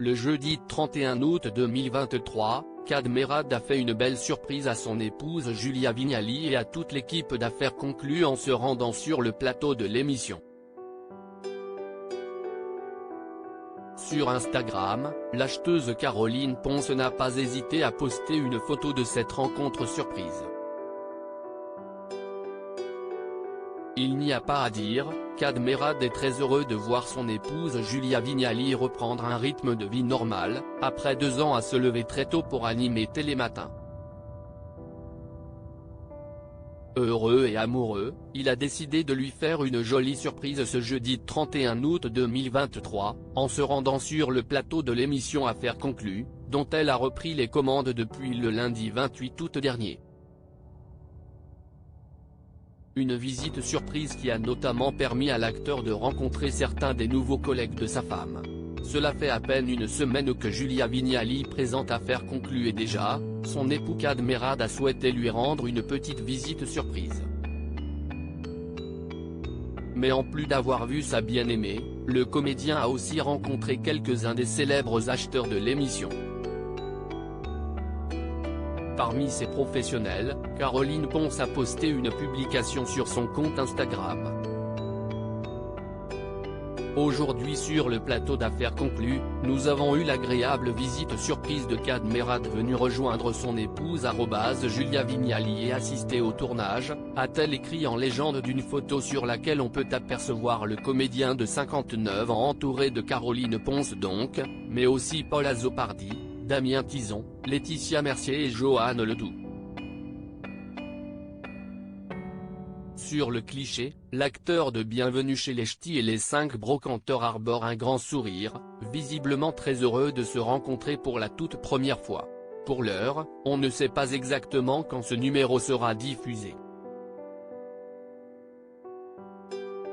Le jeudi 31 août 2023, Kad Merad a fait une belle surprise à son épouse Julia Vignali et à toute l'équipe d'affaires conclues en se rendant sur le plateau de l'émission. Sur Instagram, l'acheteuse Caroline Ponce n'a pas hésité à poster une photo de cette rencontre surprise. Il n'y a pas à dire, Kad Merad est très heureux de voir son épouse Julia Vignali reprendre un rythme de vie normal, après 2 ans à se lever très tôt pour animer Télématin. Heureux et amoureux, il a décidé de lui faire une jolie surprise ce jeudi 31 août 2023, en se rendant sur le plateau de l'émission Affaires conclues, dont elle a repris les commandes depuis le lundi 28 août dernier. Une visite surprise qui a notamment permis à l'acteur de rencontrer certains des nouveaux collègues de sa femme. Cela fait à peine une semaine que Julia Vignali présente Affaires conclues et déjà, son époux Kad Merad a souhaité lui rendre une petite visite surprise. Mais en plus d'avoir vu sa bien-aimée, le comédien a aussi rencontré quelques-uns des célèbres acheteurs de l'émission. Parmi ces professionnels, Caroline Ponce a posté une publication sur son compte Instagram. Aujourd'hui sur le plateau d'Affaires conclues, nous avons eu l'agréable visite surprise de Kad Merad venu rejoindre son épouse Julia Vignali et assister au tournage, a-t-elle écrit en légende d'une photo sur laquelle on peut apercevoir le comédien de 59 ans entouré de Caroline Ponce donc, mais aussi Paul Azzopardi, Damien Tison, Laetitia Mercier et Joanne Ledoux. Sur le cliché, l'acteur de Bienvenue chez les Ch'tis et les 5 brocanteurs arbore un grand sourire, visiblement très heureux de se rencontrer pour la toute première fois. Pour l'heure, on ne sait pas exactement quand ce numéro sera diffusé.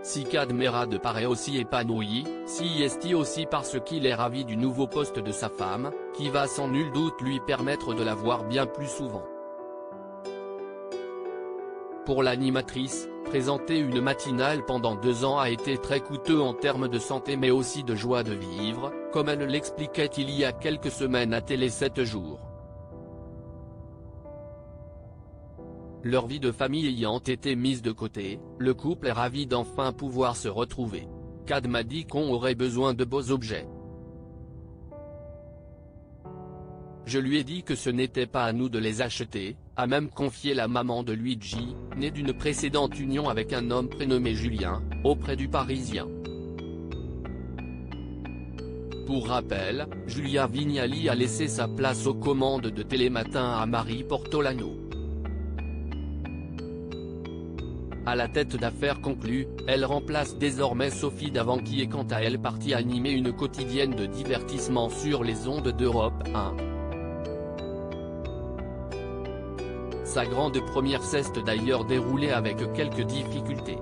Si Kad Merad paraît aussi épanoui, si est aussi parce qu'il est ravi du nouveau poste de sa femme, qui va sans nul doute lui permettre de la voir bien plus souvent. Pour l'animatrice, présenter une matinale pendant 2 ans a été très coûteux en termes de santé mais aussi de joie de vivre, comme elle l'expliquait il y a quelques semaines à Télé 7 jours. Leur vie de famille ayant été mise de côté, le couple est ravi d'enfin pouvoir se retrouver. Kad m'a dit qu'on aurait besoin de beaux objets. Je lui ai dit que ce n'était pas à nous de les acheter, a même confié la maman de Luigi, née d'une précédente union avec un homme prénommé Julien, auprès du Parisien. Pour rappel, Julia Vignali a laissé sa place aux commandes de Télématin à Marie Portolano. À la tête d'Affaires conclues, elle remplace désormais Sophie Davant qui est quant à elle partie animer une quotidienne de divertissement sur les ondes d'Europe 1. Sa grande première s'est d'ailleurs déroulée avec quelques difficultés.